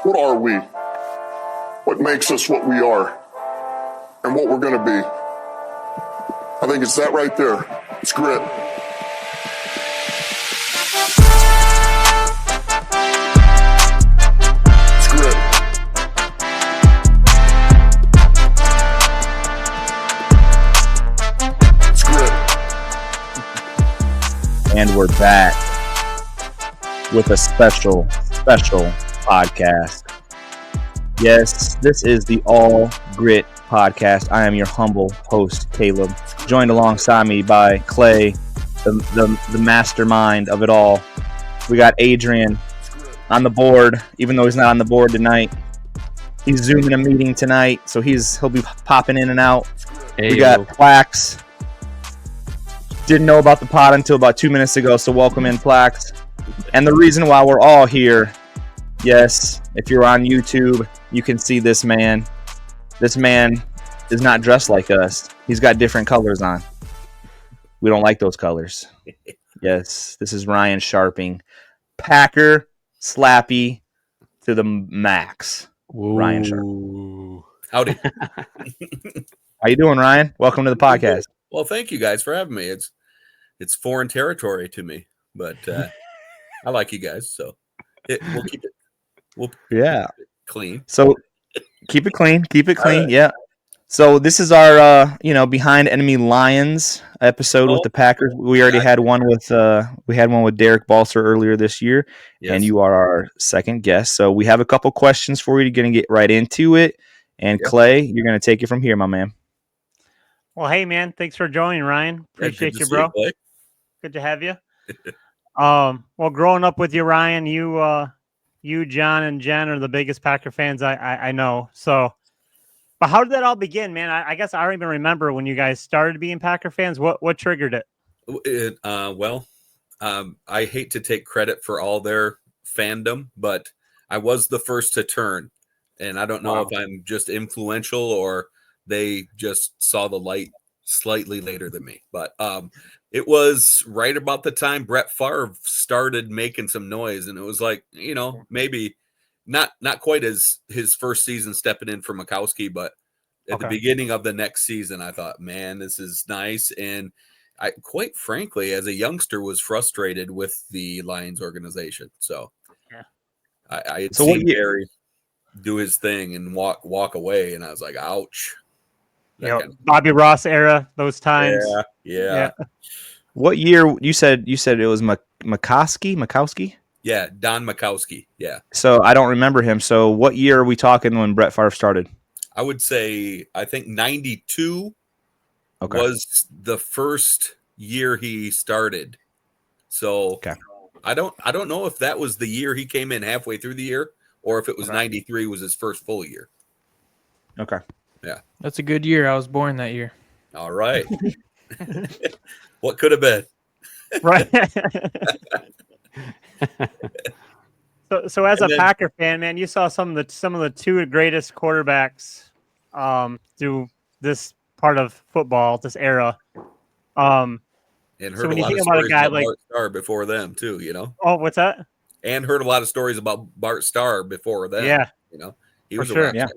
What are we? What makes us what we are? And what we're going to be? I think it's that right there. It's grit. It's grit. It's grit. And we're back with a special podcast. Yes, this is the All Gritt Podcast. I am your humble host, Caleb, joined alongside me by Clay, the mastermind of it all. We got Adrian on the board, even though he's not on the board tonight. He's Zooming a meeting tonight, so he'll be popping in and out. Hey, we got Plax. Didn't know about the pod until about 2 minutes ago, so welcome in, Plax. And the reason why we're all here, yes, if you're on YouTube, you can see this man. This man is not dressed like us. He's got different colors on. We don't like those colors. Yes, this is Ryan Sharping. Packer Slappy to the max. Ooh. Ryan Sharping. Howdy. How you doing, Ryan? Welcome to the podcast. Well, thank you guys for having me. It's foreign territory to me, but I like you guys, so we'll keep it. We'll keep it clean. So keep it clean. Right. Yeah. So this is our behind Enemy Lions episode with the Packers. We already had one with Derek Balser earlier this year, Yes. and you are our second guest. So we have a couple questions for you. You're going to get right into it, and Yep. Clay, you're going to take it from here, my man. Well, hey, man, thanks for joining, Ryan. Appreciate Good to you, see bro. Clay. Good to have you. Well, growing up with you, Ryan, you, John, and Jen are the biggest Packer fans I know. So, but how did that all begin, man? I guess I don't even remember when you guys started being Packer fans. What triggered it? I hate to take credit for all their fandom, but I was the first to turn, and I don't know if I'm just influential or they just saw the light slightly later than me. But it was right about the time Brett Favre started making some noise, and it was like, maybe not quite as his first season stepping in for Mikowski, but at the beginning of the next season, I thought, man, this is nice. And I, quite frankly, as a youngster, was frustrated with the Lions organization. So I had seen Gary do his thing and walk away, and I was like, ouch. Bobby Ross era, those times. Yeah. What year you said it was Mikowski? Yeah, Don Mikowski. Yeah. So I don't remember him. So what year are we talking when Brett Favre started? I would say, I think 92 was the first year he started. So I don't know if that was the year he came in halfway through the year, or if it was 93 was his first full year. Okay. Yeah. That's a good year. I was born that year. All right. What could have been? Right. So as a Packer fan, man, you saw some of the two greatest quarterbacks through this part of football, this era. And heard so when a you lot think of about a stories guy about like Bart Starr before them too, Oh, what's that? And heard a lot of stories about Bart Starr before them. Yeah. He was For sure. a rock star.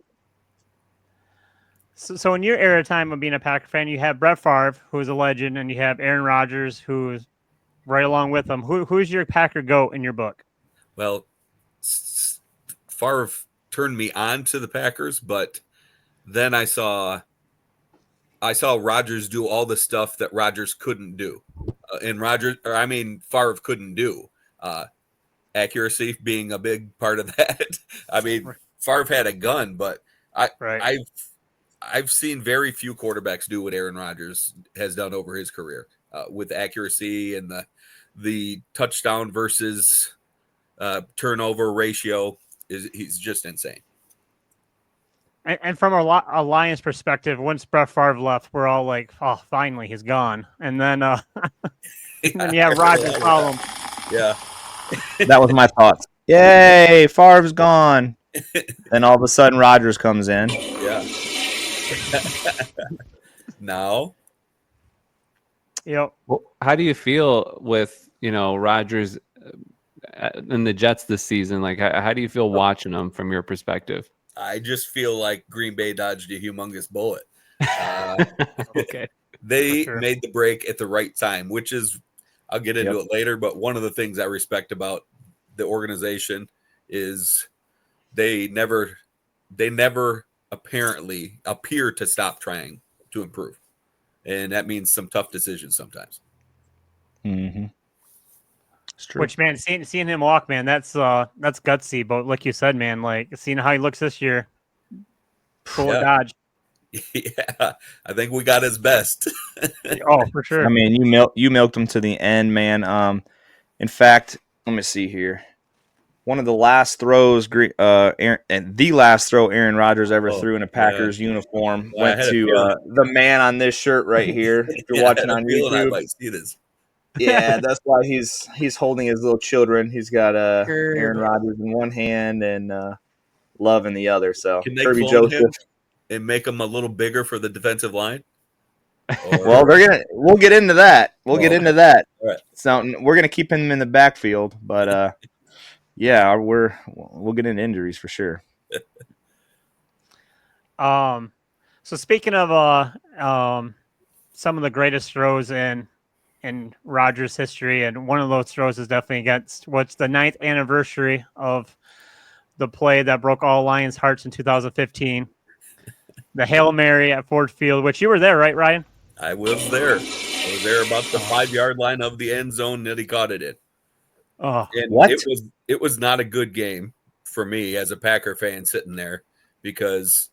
So in your era time of being a Packer fan, you have Brett Favre, who is a legend, and you have Aaron Rodgers, who is right along with him. Who's your Packer GOAT in your book? Well, Favre turned me on to the Packers, but then I saw Rodgers do all the stuff that Rodgers couldn't do, Favre couldn't do. Accuracy being a big part of that. Favre had a gun, but I've seen very few quarterbacks do what Aaron Rodgers has done over his career with accuracy and the touchdown versus turnover ratio. He's just insane. And from a Lions perspective, once Brett Favre left, we're all like, oh, finally, he's gone. And then, and then you have Rodgers follow him. Yeah. That was my thoughts. Yay, Favre's gone. Then all of a sudden, Rodgers comes in. Yeah. Now. Yep. Well, how do you feel with, Rodgers in the Jets this season? Like, how do you feel watching them from your perspective? I just feel like Green Bay dodged a humongous bullet. Okay. They For sure. made the break at the right time, which is, I'll get into it later, but one of the things I respect about the organization is they never apparently appear to stop trying to improve. And that means some tough decisions sometimes. Mm-hmm. It's true. Which, man, seeing him walk, man, that's gutsy. But like you said, man, like seeing how he looks this year, bullet dodge. Yeah, I think we got his best. Oh, for sure. I mean, you milked him to the end, man. In fact, let me see here. One of the last throws, the last throw Aaron Rodgers ever threw in a Packers uniform went to the man on this shirt right here. If you're watching on YouTube, I might see this. Yeah, that's why he's holding his little children. He's got Aaron Rodgers in one hand and Love in the other. So can they Kirby clone Joseph him and make him a little bigger for the defensive line? Well, we'll get into that. We'll get into that. All right. So we're gonna keep him in the backfield, but yeah, we'll get into injuries for sure. So speaking of some of the greatest throws in Rodgers history, and one of those throws is definitely against what's the 9th anniversary of the play that broke all Lions' hearts in 2015. The Hail Mary at Ford Field, which you were there, right, Ryan? I was there. I was there about the 5-yard line of the end zone that he caught it in. Oh, And what? It was not a good game for me as a Packer fan sitting there because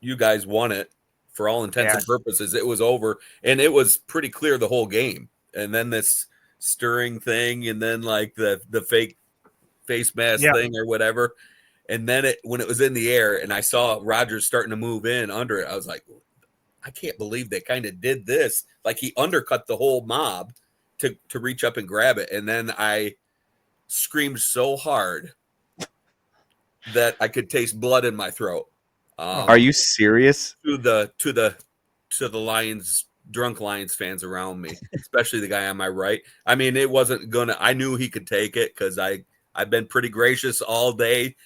you guys won it for all intents and purposes. It was over, and it was pretty clear the whole game. And then this stirring thing, and then like the fake face mask thing or whatever. And then when it was in the air, and I saw Rodgers starting to move in under it, I was like, I can't believe they kind of did this. Like he undercut the whole mob to reach up and grab it. And then I screamed so hard that I could taste blood in my throat. Are you serious? To the Lions, drunk Lions fans around me, especially the guy on my right. I mean, it wasn't gonna. I knew he could take it because I've been pretty gracious all day,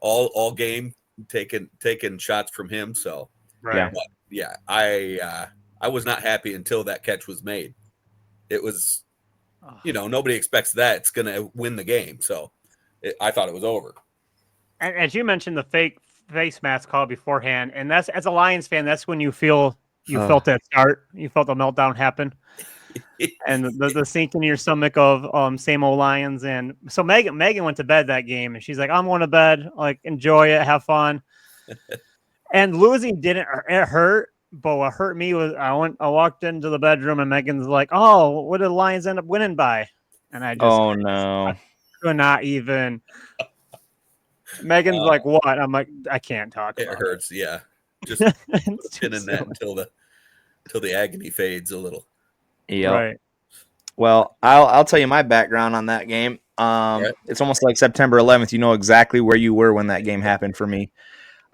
all game, taking shots from him. So right. But, yeah, I was not happy until that catch was made. It was, nobody expects that it's gonna win the game. So I thought it was over. And as you mentioned, the fake face mask call beforehand, and that's as a Lions fan, that's when you felt that start. You felt the meltdown happen, and the sink in your stomach of same old Lions. And so Megan went to bed that game, and she's like, "I'm going to bed. Like, enjoy it, have fun." And losing didn't hurt, but what hurt me was I walked into the bedroom, and Megan's like, "Oh, what did the Lions end up winning by?" And I just, I could not even. Megan's like, "What?" I'm like, "I can't talk." It hurts, yeah. Just pinning that until the agony fades a little. Yeah. Right. Well, I'll tell you my background on that game. It's almost like September 11th. You know exactly where you were when that game happened for me.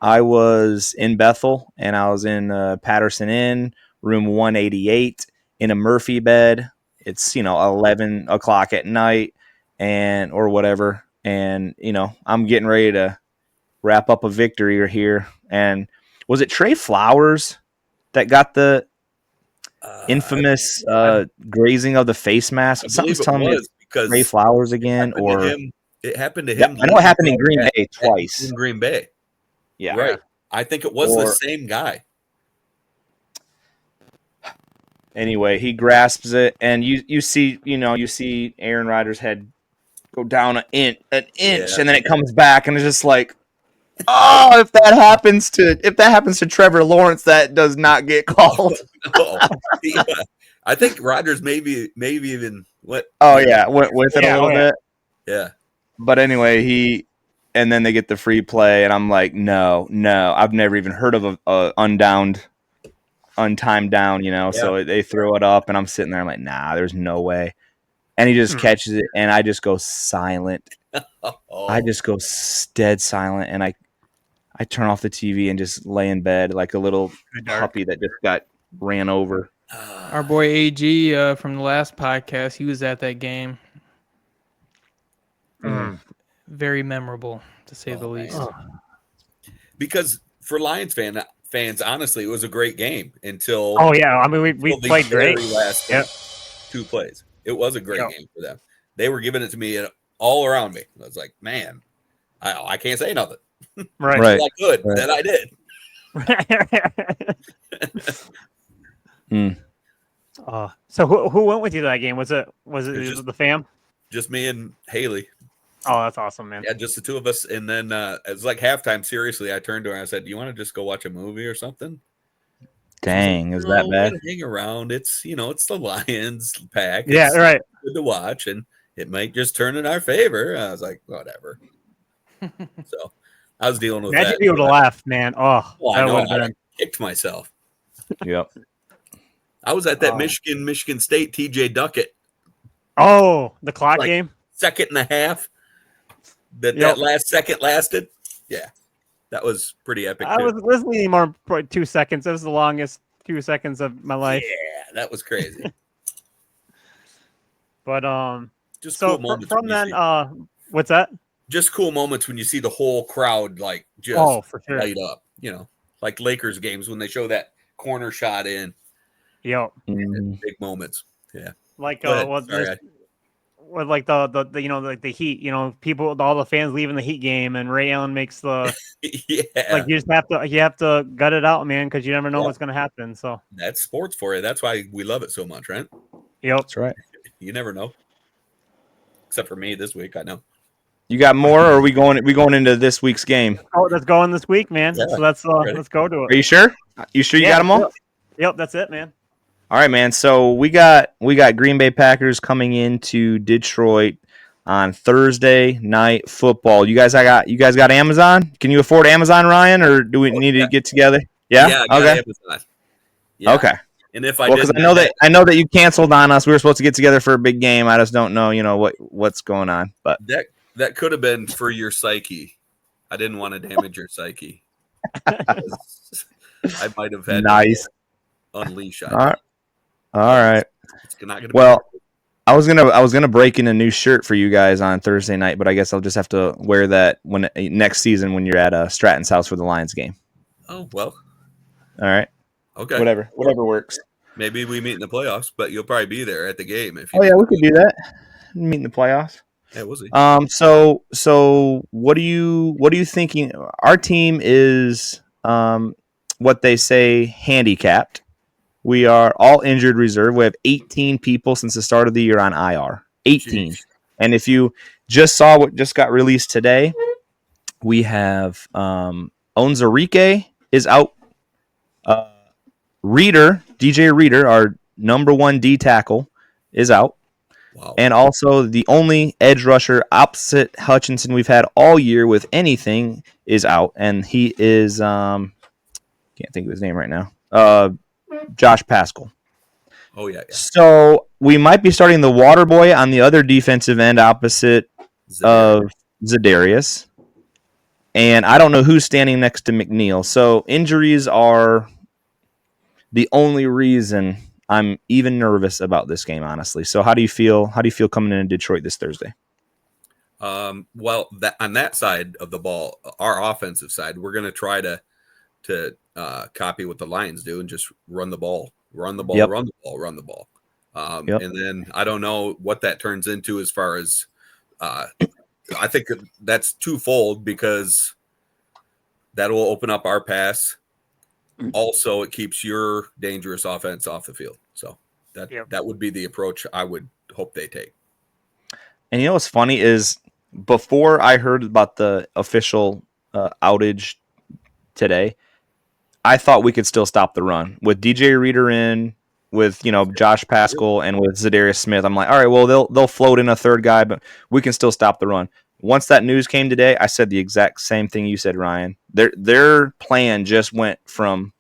I was in Bethel, and I was in Patterson Inn, room 188, in a Murphy bed. It's 11 o'clock at night, or whatever. And, I'm getting ready to wrap up a victory here. And was it Trey Flowers that got the infamous grazing of the face mask? Something's telling me because Trey Flowers again, it happened to him. I know it happened in Green Bay twice. In Green Bay. Yeah. Right. I think it was the same guy. Anyway, he grasps it, and you see Aaron Rodgers' head go down an inch, and then it comes back, and it's just like, oh, if that happens to Trevor Lawrence, that does not get called. Yeah. I think Rodgers maybe even went. Oh yeah, went with it a little bit. Yeah. But anyway, and then they get the free play, and I'm like, no, I've never even heard of a untimed down, So they throw it up, and I'm sitting there, I'm like, nah, there's no way. And he just catches it, and I just go silent. I just go dead silent, and I turn off the TV and just lay in bed like a little puppy that just got ran over. Our boy AG from the last podcast, he was at that game. Very memorable, to say the least. Because for Lions fans, honestly, it was a great game until Oh yeah, I mean we until the played great. very last Yep. 2 plays. It was a great Yep. game for them. They were giving it to me all around me. I was like, man, I can't say nothing. Right. Right. I could, then I did. So who went with you to that game? Was it just- the fam? Just me and Haley. Oh, that's awesome, man. Yeah, just the two of us. And then it was like halftime. Seriously, I turned to her and I said, "Do you want to just go watch a movie or something?" Dang, is No, that we're bad? gonna hang around. It's it's the Lions pack. Yeah, It's right. good to watch, and it might just turn in our favor. I was like, whatever. So I was dealing with Imagine that. if you would have laughed, man. Oh, Well, I that know. would have I been. kicked myself. Yep. I was at that Oh. Michigan State TJ Duckett Oh, the clock Like- game. 2.5. That Yep. last second lasted. Yeah, that was pretty epic. I too. was listening more for 2 seconds. It was the longest 2 seconds of my life. Yeah, that was crazy. But Just so cool moments. from when you then, see- what's that? just cool moments when you see the whole crowd like just Oh, for sure. light up. Like Lakers games when they show that corner shot in. Yo, Mhm. Big moments. Yeah. like Go ahead. what Sorry, this, with like the like the Heat. People, all the fans leaving the Heat game, and Ray Allen makes the yeah. like you have to gut it out, man, because you never know Yeah. what's gonna happen. So That's sports for you. That's why we love it so much, right? yep. That's right. You never know. Except for me this week, I know. You got more, or are we going into this week's game? Oh, let's go in this week, man. Yeah. So let's Ready? let's go to Are it. you sure? You sure you got them all? Yep, that's it, man. All right, man. So we got Green Bay Packers coming into Detroit on Thursday night football. You guys got Amazon? Can you afford Amazon, Ryan, or do we need to get together? Yeah. I got Okay. Amazon. Yeah. Okay. And if I Well, because didn't, I know that you canceled on us. We were supposed to get together for a big game. I just don't know, what's going on. But that could have been for your psyche. I didn't want to damage your psyche. I might have had nice. to unleash. All right. All right. It's not gonna Well, I was gonna break in a new shirt for you guys on Thursday night, but I guess I'll just have to wear that when next season when you're at Stratton's house for the Lions game. Oh well. All right. Okay. Whatever works. Maybe we meet in the playoffs, but you'll probably be there at the game if you. Oh yeah, we could do that. Meet in the playoffs. Yeah, we'll see. So what are you thinking? Our team is what they say handicapped. We are all injured reserve. We have 18 people since the start of the year on IR. 18. Jeez. And if you just saw what just got released today, we have Onzarike is out. DJ Reader, our number 1 D tackle, is out. Wow. And also the only edge rusher opposite Hutchinson we've had all year with anything is out. And he is can't think of his name right now. Josh Pascal. Oh yeah. So we might be starting the water boy on the other defensive end opposite of Zadarius. And I don't know who's standing next to McNeil. So injuries are the only reason I'm even nervous about this game, honestly. So how do you feel? How do you feel coming into Detroit this Thursday? Well, that on that side of the ball, our offensive side, we're going to try to copy what the Lions do and just run the ball. Yep. Run the ball. Yep. And then I don't know what that turns into as far as I think that's twofold because that will open up our pass. Also, it keeps your dangerous offense off the field. So that would be the approach I would hope they take. And what's funny is before I heard about the official outage today, I thought we could still stop the run with DJ Reader in, with Josh Pascal and with Zadarius Smith. I'm like, all right, well they'll float in a third guy, but we can still stop the run. Once that news came today, I said the exact same thing you said, Ryan. Their plan just went from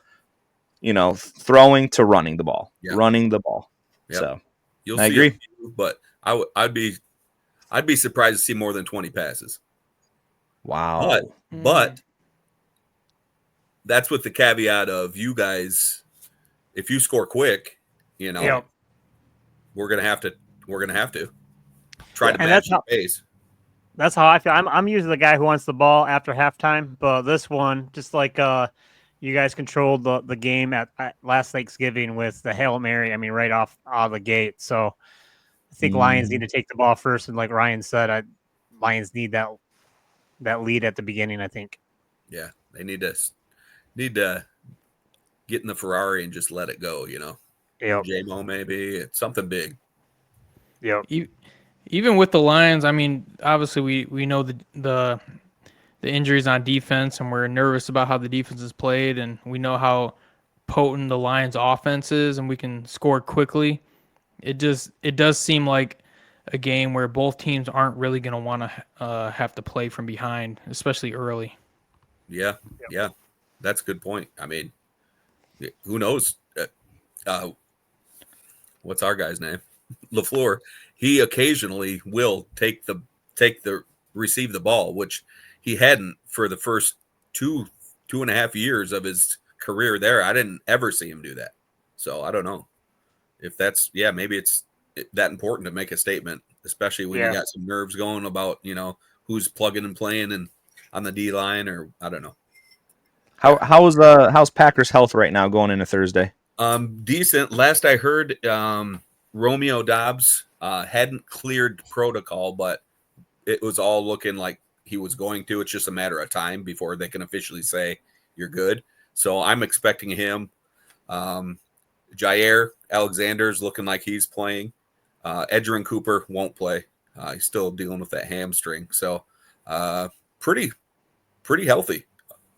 throwing to running the ball, running the ball. Yep. So I agree, but I'd be surprised to see more than 20 passes. Wow. But that's with the caveat of you guys, if you score quick, we're gonna have to try to match the pace. That's how I feel. I'm usually the guy who wants the ball after halftime, but this one, just like you guys controlled the game at last Thanksgiving with the Hail Mary. I mean, right off out of the gate. So I think Lions need to take the ball first, and like Ryan said, Lions need that lead at the beginning. I think. Yeah, they need to get in the Ferrari and just let it go. Yep. J-Mo maybe it's something big. Yep. Even with the Lions, I mean, obviously we know the injuries on defense, and we're nervous about how the defense is played, and we know how potent the Lions' offense is, and we can score quickly. It does seem like a game where both teams aren't really going to want to have to play from behind, especially early. Yeah, that's a good point. I mean, who knows? What's our guy's name? LaFleur. He occasionally will receive the ball, which he hadn't for the first two and a half years of his career there. I didn't ever see him do that. So I don't know if maybe it's that important to make a statement, especially when you got some nerves going about, who's plugging and playing and on the D line, or I don't know. How's Packers' health right now going into Thursday? Decent. Last I heard, Romeo Doubs hadn't cleared protocol, but it was all looking like he was going to. It's just a matter of time before they can officially say you're good. So I'm expecting him. Jair Alexander's looking like he's playing. Edgerrin Cooper won't play. He's still dealing with that hamstring. So pretty healthy.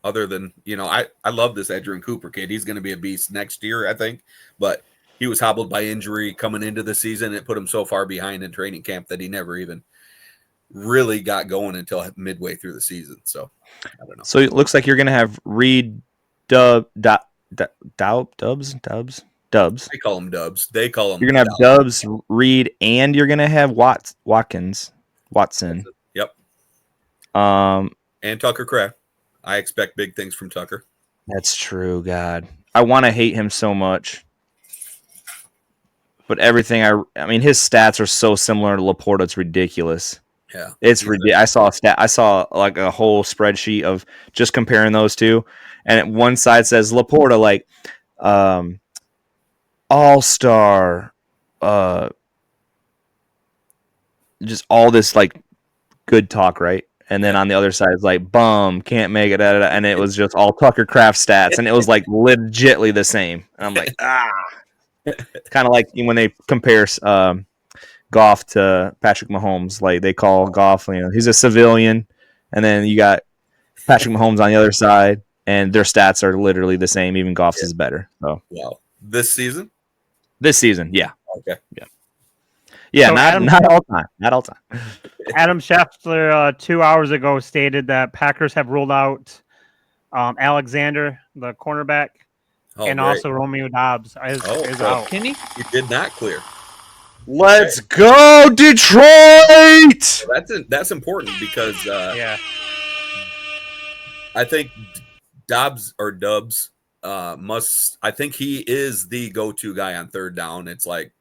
Other than, I love this Edgerrin Cooper kid. He's going to be a beast next year, I think. But he was hobbled by injury coming into the season. It put him so far behind in training camp that he never even really got going until midway through the season. So, I don't know. So it looks like you're going to have Reed Dubs. They call him Dubs. They call him. You're going to have Dubs, Reed, and you're going to have Watson. Yep. And Tucker Kraft. I expect big things from Tucker. That's true, God. I want to hate him so much. But everything I mean, his stats are so similar to Laporta, it's ridiculous. Yeah. It's ridiculous. I saw like a whole spreadsheet of just comparing those two. And one side says Laporta like all-star, just all this like good talk, right? And then on the other side, it's like, bum, can't make it, and it was just all Tucker Kraft stats, and it was like legitly the same. And I'm like, It's kind of like when they compare Goff to Patrick Mahomes. Like they call Goff, he's a civilian, and then you got Patrick Mahomes on the other side, and their stats are literally the same. Even Goff's is better. So, wow, this season, yeah, okay, yeah, so not all time. Adam Schefter 2 hours ago stated that Packers have ruled out Alexander, the cornerback, and great. also Romeo Doubs is out. Can he? He did not clear. Let's go, Detroit! That's important because yeah, I think Dubs I think he is the go-to guy on third down. It's like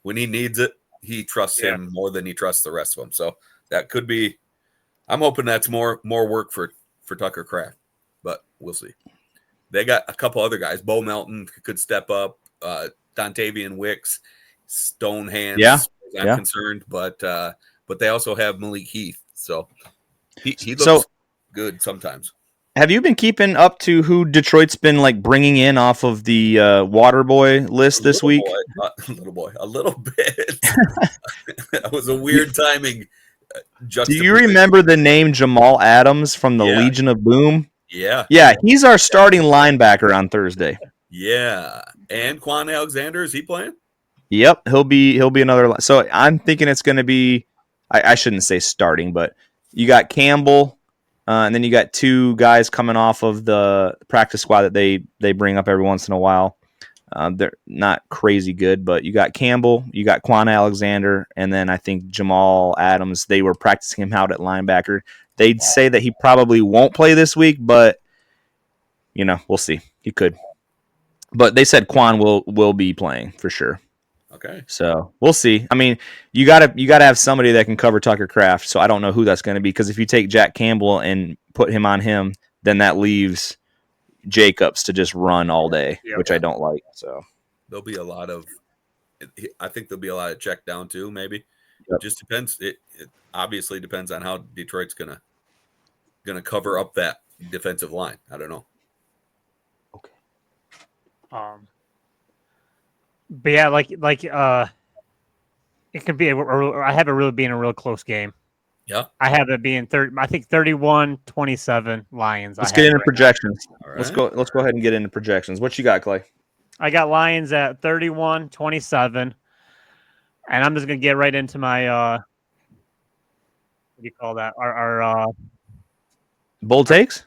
when he needs it, he trusts him more than he trusts the rest of them. So that could be. I'm hoping that's more work for Tucker Kraft, but we'll see. They got a couple other guys. Bo Melton could step up. Dontavian Wicks, stone hands. Yeah, as I'm concerned, but they also have Malik Heath. So he looks good sometimes. Have you been keeping up to who Detroit's been like bringing in off of the water boy list this week? A little bit. That was a weird timing. Do you remember the name Jamal Adams from the Legion of Boom? Yeah. Yeah, he's our starting linebacker on Thursday. Yeah. And Quan Alexander, is he playing? Yep, he'll be another. So I'm thinking it's going to be. I shouldn't say starting, but you got Campbell. And then you got two guys coming off of the practice squad that they bring up every once in a while. They're not crazy good, but you got Campbell, you got Quan Alexander, and then I think Jamal Adams. They were practicing him out at linebacker. They'd say that he probably won't play this week, but we'll see. He could. But they said Quan will be playing for sure. Okay. So we'll see. I mean, you gotta have somebody that can cover Tucker Kraft. So I don't know who that's going to be, because if you take Jack Campbell and put him on him, then that leaves Jacobs to just run all day, which I don't like. So there'll be a lot of. I think there'll be a lot of check down too. Maybe Yep. Just depends. It obviously depends on how Detroit's gonna cover up that defensive line. I don't know. okay. But yeah, it could be. I have it really being a real close game. Yeah. I have it being 31-27 Lions. Let's get into projections. All right. Let's go ahead and get into projections. What you got, Clay? I got Lions at 31-27, and I'm just gonna get right into my what do you call that? Our Bold takes?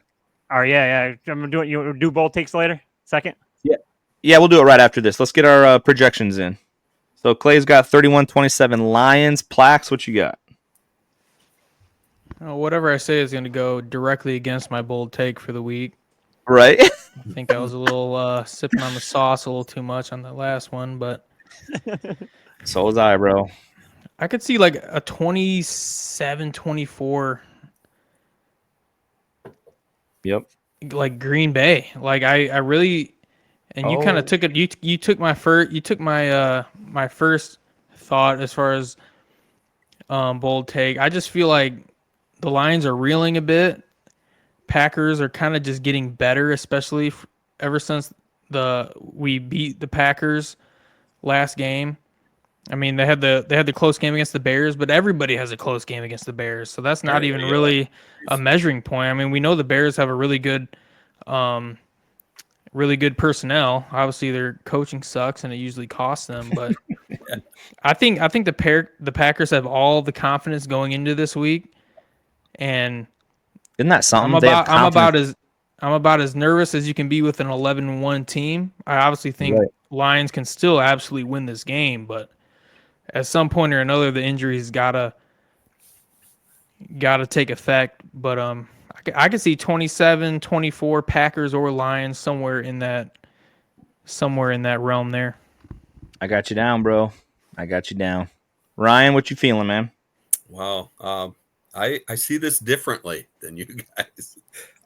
I'm gonna do it. You do bold takes later. Second. Yeah, we'll do it right after this. Let's get our projections in. So Clay's got 31-27 Lions. Plax, what you got? Whatever I say is going to go directly against my bold take for the week. Right. I think I was a little sipping on the sauce a little too much on that last one, but So was I, bro. I could see like a 27-24. Yep. Like Green Bay. Like I really, and you kind of took it. You took my my first thought as far as bold take. I just feel like the Lions are reeling a bit. Packers are kind of just getting better, especially ever since we beat the Packers last game. I mean, they had the close game against the Bears, but everybody has a close game against the Bears, so that's not even really a measuring point. I mean, we know the Bears have a really good personnel. Obviously, their coaching sucks, and it usually costs them. But I think the Packers have all the confidence going into this week, and isn't that something? I'm about as nervous as you can be with an 11-1 team. I obviously think Lions can still absolutely win this game, but at some point or another, the injuries gotta take effect. But I could see 27-24 Packers or Lions somewhere in that realm there. I got you down, bro. I got you down. Ryan, what you feeling, man? Wow. I see this differently than you guys.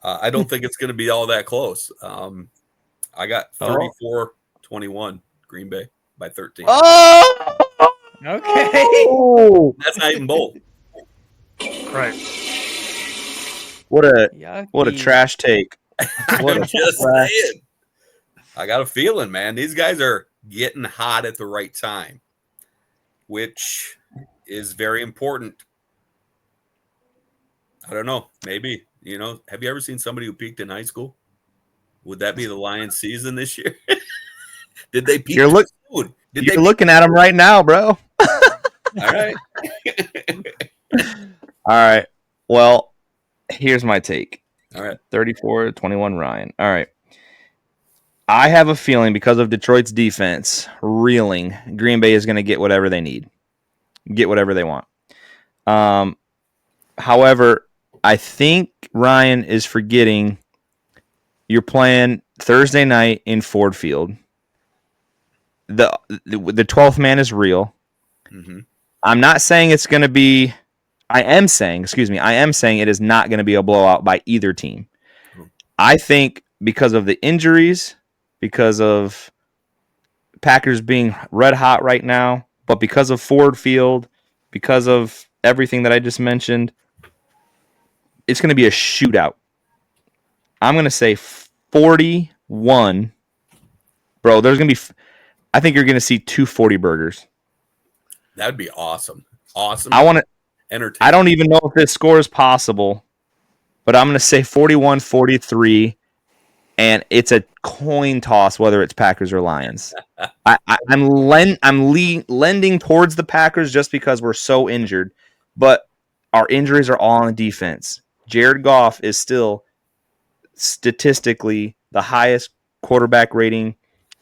I don't think it's going to be all that close. I got 34-21 Green Bay by 13. Oh! Okay. That's not even bold. Right. What a trash take. What I'm a just trash. saying. I got a feeling, man. These guys are getting hot at the right time, which is very important. I don't know. Maybe, have you ever seen somebody who peaked in high school? Would that be the Lions season this year? Did they peak? You're looking at them right now, bro. All right. All right. Well, here's my take. All right. 34-21 Ryan. All right. I have a feeling because of Detroit's defense reeling, Green Bay is going to get whatever they need, get whatever they want. However, I think Ryan is forgetting you're playing Thursday night in Ford Field. The 12th man is real. Mm-hmm. I'm not saying it's going to be. I am saying it is not going to be a blowout by either team. I think because of the injuries, because of Packers being red hot right now, but because of Ford Field, because of everything that I just mentioned, it's going to be a shootout. I'm going to say 41. Bro, there's going to be. I think you're going to see 240 burgers. That'd be awesome. Awesome. I want to. Entertaining. I don't even know if this score is possible, but I'm going to say 41-43, and it's a coin toss whether it's Packers or Lions. I'm lending towards the Packers just because we're so injured, but our injuries are all on the defense. Jared Goff is still statistically the highest quarterback rating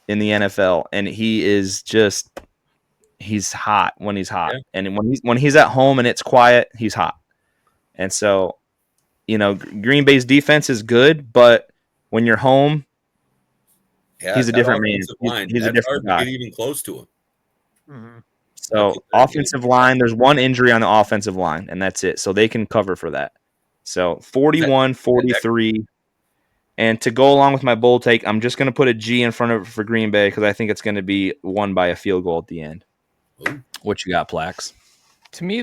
in the NFL, and he's hot when he's hot. Yeah. And when he's at home and it's quiet, he's hot. And so, Green Bay's defense is good, but when you're home, he's a different man. He's a different guy. Get even close to him. So offensive line, there's one injury on the offensive line, and that's it. So they can cover for that. So 41-43. And to go along with my bold take, I'm just going to put a G in front of it for Green Bay because I think it's going to be won by a field goal at the end. Ooh. What you got, Plax? To me,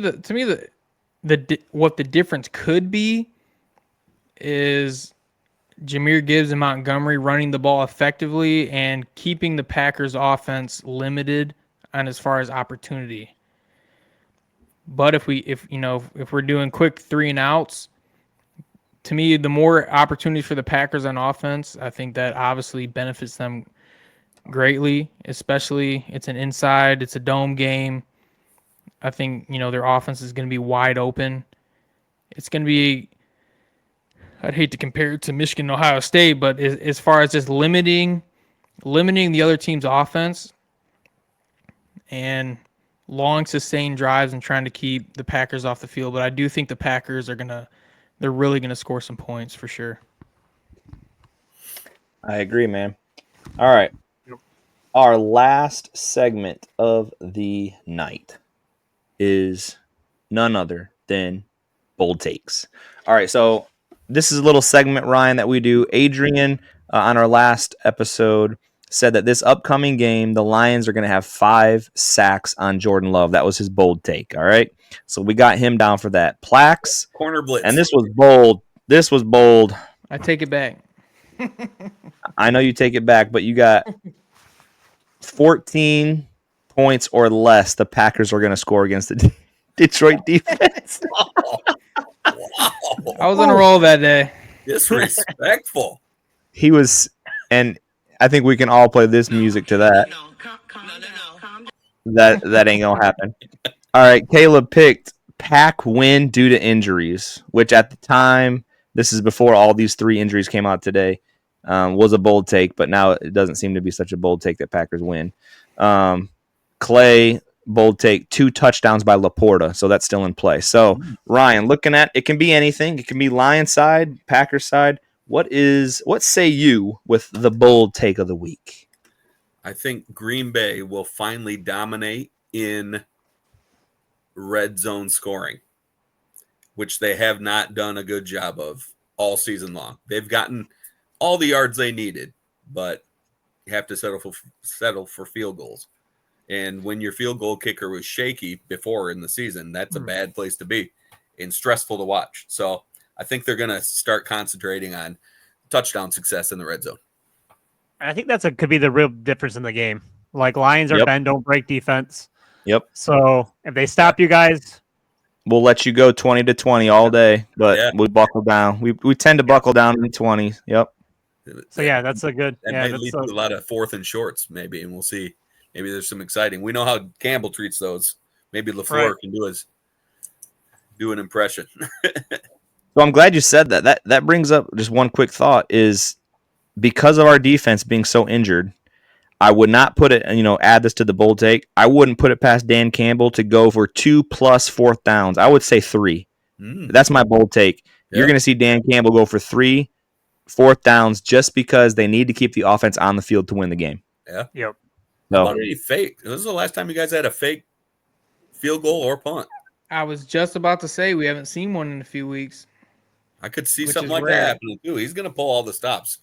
what the difference could be is Jahmyr Gibbs and Montgomery running the ball effectively and keeping the Packers offense limited on as far as opportunity. But if we're doing quick 3 and outs, to me, the more opportunities for the Packers on offense, I think that obviously benefits them greatly, especially it's a dome game. I think, their offense is going to be wide open. It's going to be, I'd hate to compare it to Michigan and Ohio State, but as far as just limiting the other team's offense and long sustained drives and trying to keep the Packers off the field. But I do think the Packers they're really going to score some points for sure. I agree, man. All right. Our last segment of the night is none other than bold takes. All right, so this is a little segment, Ryan, that we do. Adrian, on our last episode, said that this upcoming game, the Lions are going to have 5 sacks on Jordan Love. That was his bold take, all right? So we got him down for that. Plax. Corner blitz. And this was bold. I take it back. I know you take it back, but you got 14 points or less the Packers are going to score against the Detroit defense. Wow. I was on a roll that day. Disrespectful. He was, and I think we can all play this music to that. That ain't going to happen. All right, Caleb picked Pack win due to injuries, which at the time, this is before all these 3 injuries came out today, was a bold take, but now it doesn't seem to be such a bold take that Packers win. Clay, bold take, 2 touchdowns by Laporta, so that's still in play. So, Ryan, looking at it can be anything. It can be Lions side, Packers side. What say you with the bold take of the week? I think Green Bay will finally dominate in red zone scoring, which they have not done a good job of all season long. They've gotten all the yards they needed, but you have to settle for field goals. And when your field goal kicker was shaky before in the season, that's a bad place to be and stressful to watch. So I think they're going to start concentrating on touchdown success in the red zone. I think could be the real difference in the game. Like Lions are bend, don't break defense. Yep. So if they stop you guys, we'll let you go 20-20 all day, but we buckle down. We tend to buckle down in the 20s. Yep. So that's a good. That might lead to a lot of 4th and shorts, maybe, and we'll see. Maybe there's some exciting. We know how Campbell treats those. Maybe LaFleur can do an impression. So I'm glad you said that. That brings up just one quick thought is because of our defense being so injured, I would not put it, add this to the bold take. I wouldn't put it past Dan Campbell to go for 2+ 4th downs. I would say 3. That's my bold take. Yep. You're going to see Dan Campbell go for 3 4th downs just because they need to keep the offense on the field to win the game. Yeah. Yep. So, how about any fake? This is the last time you guys had a fake field goal or punt. I was just about to say we haven't seen one in a few weeks. I could see something like that happening too. He's going to pull all the stops.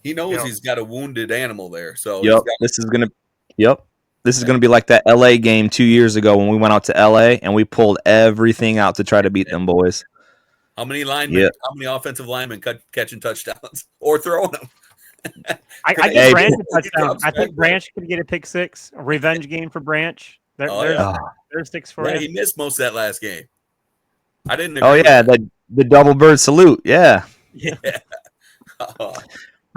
He knows he's got a wounded animal there. So this is going to be like that LA game 2 years ago when we went out to LA and we pulled everything out to try to beat them boys. How many linemen? How many offensive linemen catching touchdowns or throwing them? I give Branch a touchdown. I think Branch could get a pick 6, a revenge game for Branch. There's 6 for him. He missed most of that last game. I didn't. The double bird salute. Yeah. Yeah. All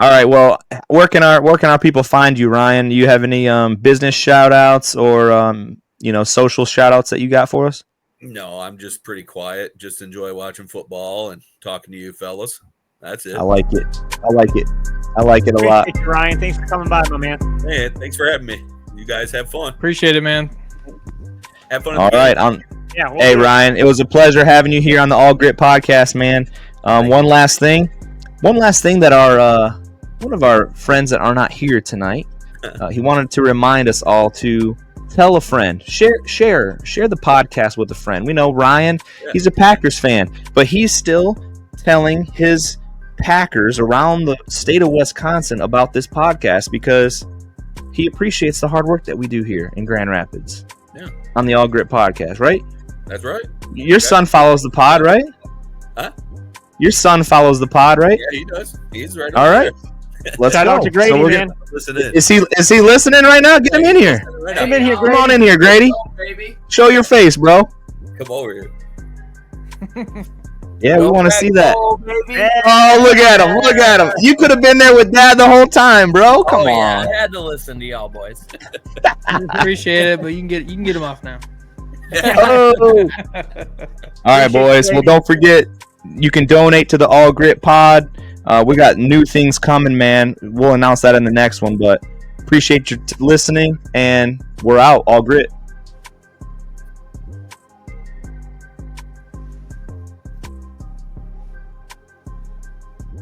right. Well, where can our people find you, Ryan? Do you have any business shout outs or social shout outs that you got for us? No, I'm just pretty quiet. Just enjoy watching football and talking to you fellas. That's it. I like it a lot. Thank you, Ryan. Thanks for coming by, my man. Hey, thanks for having me. You guys have fun. Appreciate it, man. Have fun. All right. Hey, Ryan, it was a pleasure having you here on the All Gritt Podcast, man. One last thing that one of our friends that are not here tonight, he wanted to remind us all to tell a friend. Share the podcast with a friend. We know Ryan, he's a Packers fan, but he's still telling his Packers around the state of Wisconsin about this podcast because he appreciates the hard work that we do here in Grand Rapids on the All Gritt Podcast, right? That's right. Your son follows the pod, right? Huh? Your son follows the pod, right? Yeah, he does. He's right. All right. Let's Shout go. out to Grady, So we're man. gonna- Listen in. Is he listening right now? Get him in here. Right Come now. in here, Come Grady. on in here, Grady. Show your face, bro. Come over here. Yeah, we want to see that. Yeah. Oh, look at him. Look at him. You could have been there with Dad the whole time, bro. Come on. Yeah, I had to listen to y'all boys. Appreciate it, but you can get him off now. Oh. All right, boys. Well, don't forget, you can donate to the All Gritt Pod. We got new things coming, man. We'll announce that in the next one, but appreciate you listening, and we're out. All Gritt.